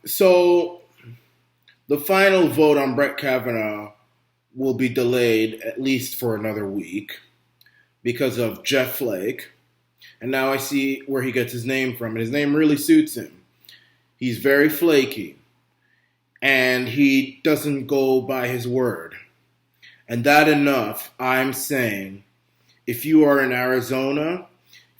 So the final vote on Brett Kavanaugh will be delayed at least for another week because of Jeff Flake. And now I see where he gets his name from. And his name really suits him. He's very flaky. And he doesn't go by his word. And that enough, I'm saying, if you are in Arizona,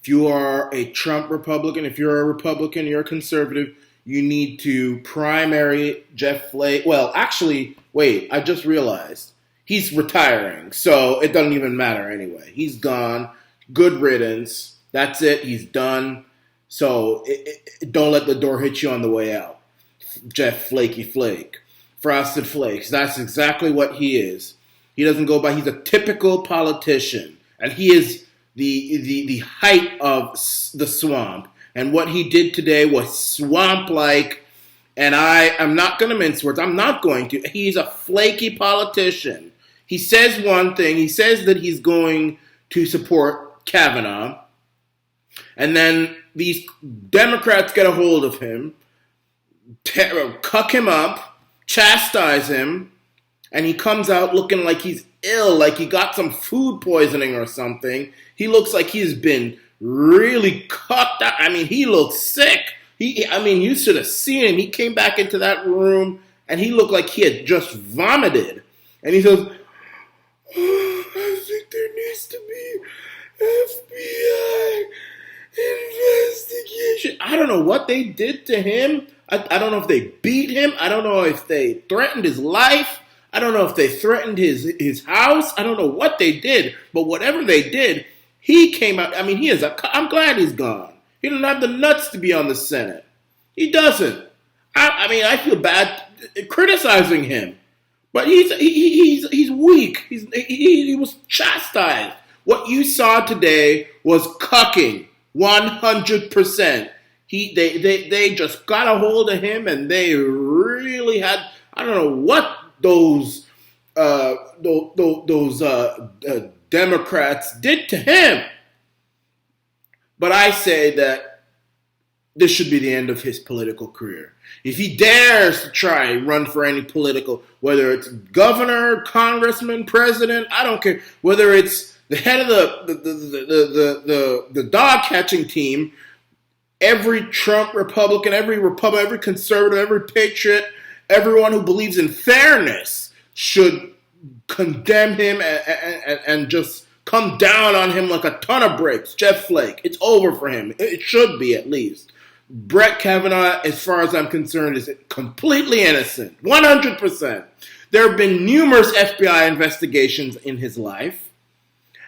if you are a Trump Republican, if you're a Republican, you're a conservative, you need to primary Jeff Flake. Well, actually, wait, I just realized. He's retiring, so it doesn't even matter anyway. He's gone. Good riddance. That's it. He's done. So don't let the door hit you on the way out. Jeff Flaky Flake. Frosted Flakes. That's exactly what he is. He doesn't go by. He's a typical politician. And he is the height of the swamp. And what he did today was swamp-like. And I'm not going to mince words. I'm not going to. He's a flaky politician. He says one thing. He says that he's going to support Kavanaugh. And then these Democrats get a hold of him, cuck him up, chastise him, and he comes out looking like he's ill, like he got some food poisoning or something. He looks like he's been really cucked out. I mean, he looks sick. You should have seen him. He came back into that room, and he looked like he had just vomited. And he says, I think there needs to be FBI investigation. I don't know what they did to him. I don't know if they beat him. I don't know if they threatened his life. I don't know if they threatened his house. I don't know what they did. But whatever they did, he came out. I mean, I'm glad he's gone. He doesn't have the nuts to be on the Senate. He doesn't. I feel bad criticizing him. But he's weak. He was chastised. What you saw today was cucking, 100%. They just got a hold of him, and they really had. I don't know what those Democrats did to him. But I say that this should be the end of his political career. If he dares to try and run for any political, whether it's governor, congressman, president, I don't care. Whether it's the head of the dog catching team, every Trump Republican, every conservative, every patriot, everyone who believes in fairness should condemn him and just come down on him like a ton of bricks. Jeff Flake, it's over for him. It should be, at least. Brett Kavanaugh, as far as I'm concerned, is completely innocent. 100%. There have been numerous FBI investigations in his life.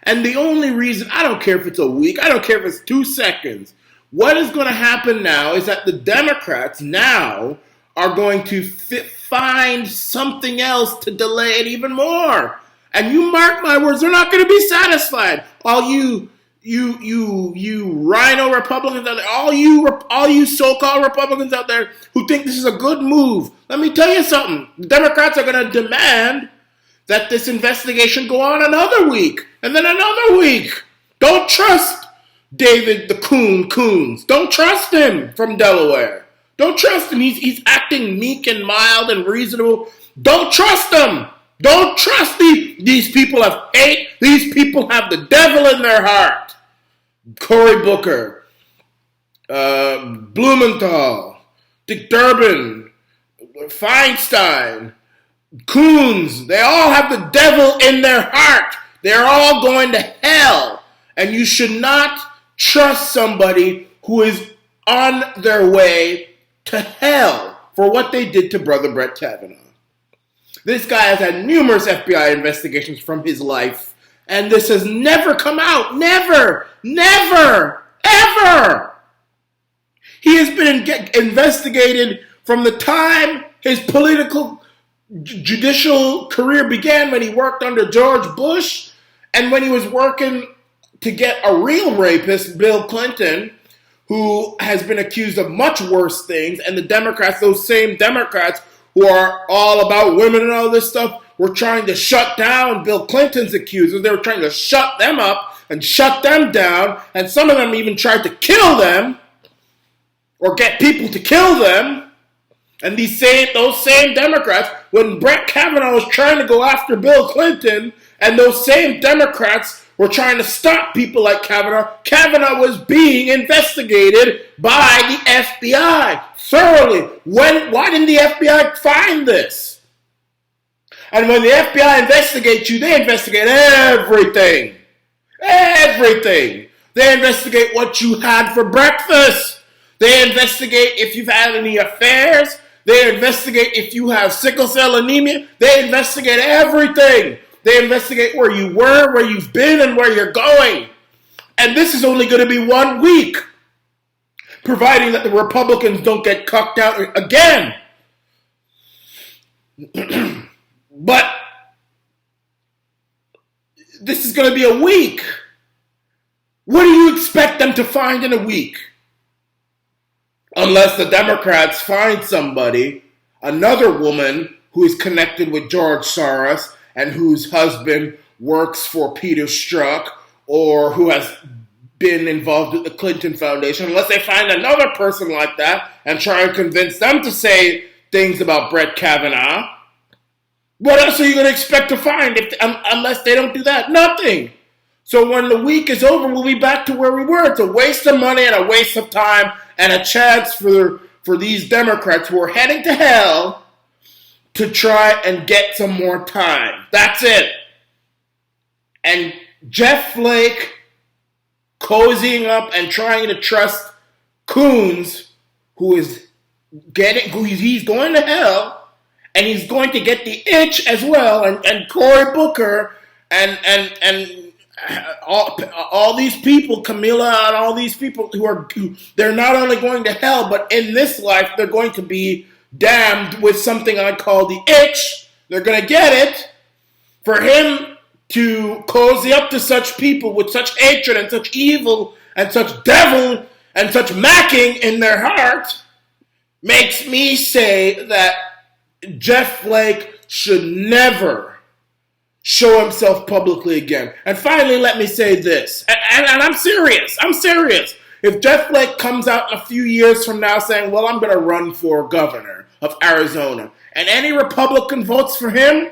And the only reason, I don't care if it's a week, I don't care if it's 2 seconds. What is going to happen now is that the Democrats now are going to find something else to delay it even more. And you mark my words, they're not going to be satisfied. All you rhino Republicans out there, all you so-called Republicans out there who think this is a good move, let me tell you something. The Democrats are going to demand that this investigation go on another week, and then another week. Don't trust David the Coons. Don't trust him from Delaware. Don't trust him. He's acting meek and mild and reasonable. Don't trust him. Don't trust these people have hate. These people have the devil in their heart. Cory Booker, Blumenthal, Dick Durbin, Feinstein, Coons, they all have the devil in their heart. They're all going to hell. And you should not trust somebody who is on their way to hell for what they did to Brother Brett Kavanaugh. This guy has had numerous FBI investigations from his life, and this has never come out. Never, ever. He has been investigated from the time his political judicial career began, when he worked under George Bush, and when he was working to get a real rapist, Bill Clinton, who has been accused of much worse things, and the Democrats, those same Democrats who are all about women and all this stuff, were trying to shut down Bill Clinton's accusers. They were trying to shut them up and shut them down, and some of them even tried to kill them or get people to kill them. And those same Democrats, when Brett Kavanaugh was trying to go after Bill Clinton, and those same Democrats were trying to stop people like Kavanaugh, Kavanaugh was being investigated by the FBI thoroughly. Why didn't the FBI find this? And when the FBI investigates you, they investigate everything. Everything. They investigate what you had for breakfast. They investigate if you've had any affairs. They investigate if you have sickle cell anemia. They investigate everything. They investigate where you were, where you've been, and where you're going. And this is only going to be 1 week, providing that the Republicans don't get cucked out again. But this is going to be a week. What do you expect them to find in a week? Unless the Democrats find somebody, another woman who is connected with George Soros and whose husband works for Peter Strzok, or who has been involved with the Clinton Foundation, unless they find another person like that and try and convince them to say things about Brett Kavanaugh. What else are you going to expect to find unless they don't do that? Nothing. So when the week is over, we'll be back to where we were. It's a waste of money and a waste of time and a chance for these Democrats who are heading to hell to try and get some more time. That's it. And Jeff Flake cozying up and trying to trust Coons, he's going to hell, and he's going to get the itch as well, and Cory Booker and all these people, Camilla and all these people they're not only going to hell, but in this life they're going to be damned with something I call the itch. They're going to get it. For him to cozy up to such people with such hatred and such evil and such devil and such macking in their heart makes me say that Jeff Flake should never show himself publicly again. And finally, let me say this, and I'm serious. If Jeff Flake comes out in a few years from now saying, well, I'm going to run for governor of Arizona, and any Republican votes for him,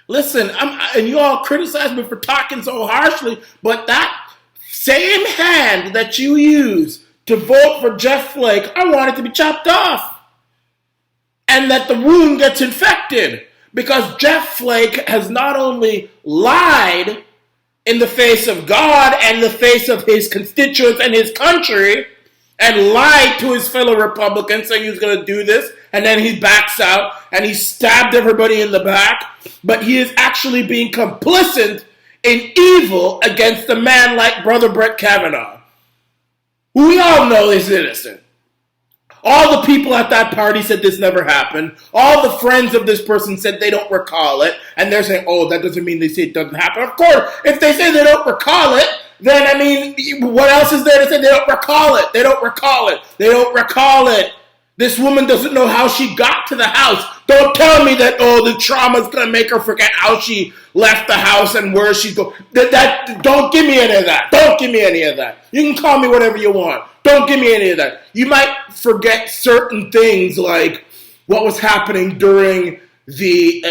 listen, and you all criticize me for talking so harshly, but that same hand that you use to vote for Jeff Flake, I want it to be chopped off. And that the wound gets infected. Because Jeff Flake has not only lied in the face of God and the face of his constituents and his country, and lied to his fellow Republicans saying he was going to do this, and then he backs out and he stabbed everybody in the back, but he is actually being complicit in evil against a man like Brother Brett Kavanaugh, who we all know is innocent. All the people at that party said this never happened. All the friends of this person said they don't recall it. And they're saying, oh, that doesn't mean they say it doesn't happen. Of course, if they say they don't recall it, then, I mean, what else is there to say? They don't recall it. They don't recall it. They don't recall it. This woman doesn't know how she got to the house. Don't tell me that, the trauma's going to make her forget how she left the house and where she's going. Don't give me any of that. Don't give me any of that. You can call me whatever you want. Don't give me any of that. You might forget certain things like what was happening during the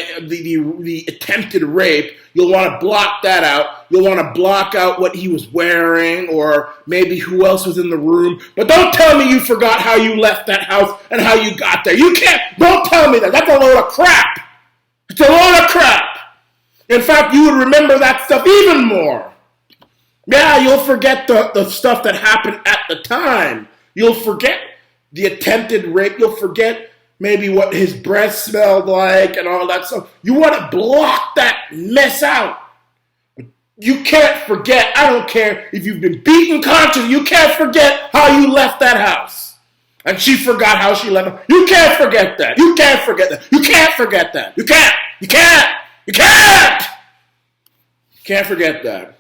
attempted rape. You'll want to block that out. You'll want to block out what he was wearing or maybe who else was in the room. But don't tell me you forgot how you left that house and how you got there. You can't. Don't tell me that. That's a load of crap. It's a load of crap. In fact, you would remember that stuff even more. Yeah, you'll forget the stuff that happened at the time. You'll forget the attempted rape. You'll forget maybe what his breath smelled like and all that stuff. You want to block that mess out. You can't forget. I don't care if you've been beaten conscious. You can't forget how you left that house. And she forgot how she left it. You can't forget that. You can't forget that. You can't forget that. You can't. You can't. You can't. You can't forget that.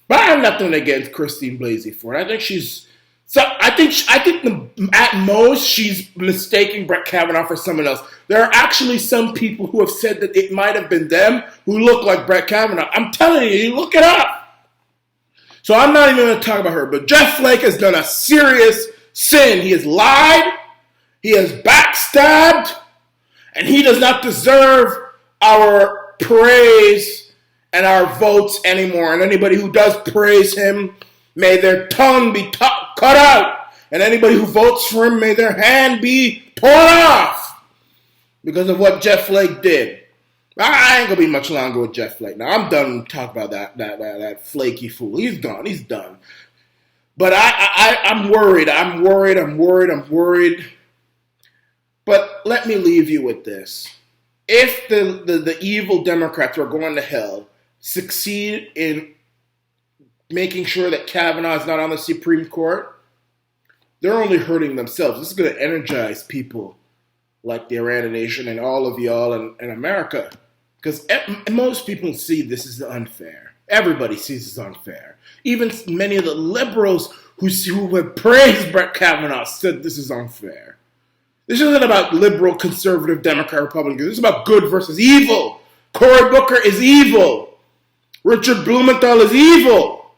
But I have nothing against Christine Blasey Ford. I think she's... I think at most she's mistaking Brett Kavanaugh for someone else. There are actually some people who have said that it might have been them who look like Brett Kavanaugh. I'm telling you, look it up. So I'm not even going to talk about her. But Jeff Flake has done a serious sin. He has lied. He is backstabbed, and he does not deserve our praise and our votes anymore. And anybody who does praise him, may their tongue be cut out. And anybody who votes for him, may their hand be torn off because of what Jeff Flake did. I ain't gonna be much longer with Jeff Flake. Now I'm done talking about that flaky fool. He's done. He's done. But I'm worried. I'm worried. But let me leave you with this. If the evil Democrats who are going to hell succeed in making sure that Kavanaugh is not on the Supreme Court, they're only hurting themselves. This is going to energize people like the Iran Nation and all of y'all in America. Because most people see this as unfair. Everybody sees this unfair. Even many of the liberals who have praised Brett Kavanaugh said this is unfair. This isn't about liberal, conservative, Democrat, Republican. This is about good versus evil. Cory Booker is evil. Richard Blumenthal is evil.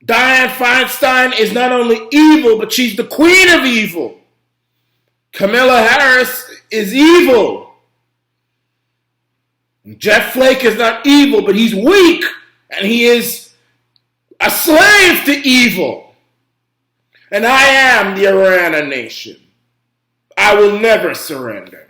Dianne Feinstein is not only evil, but she's the queen of evil. Kamala Harris is evil. Jeff Flake is not evil, but he's weak, and he is a slave to evil. And I am the Iran Nation. I will never surrender.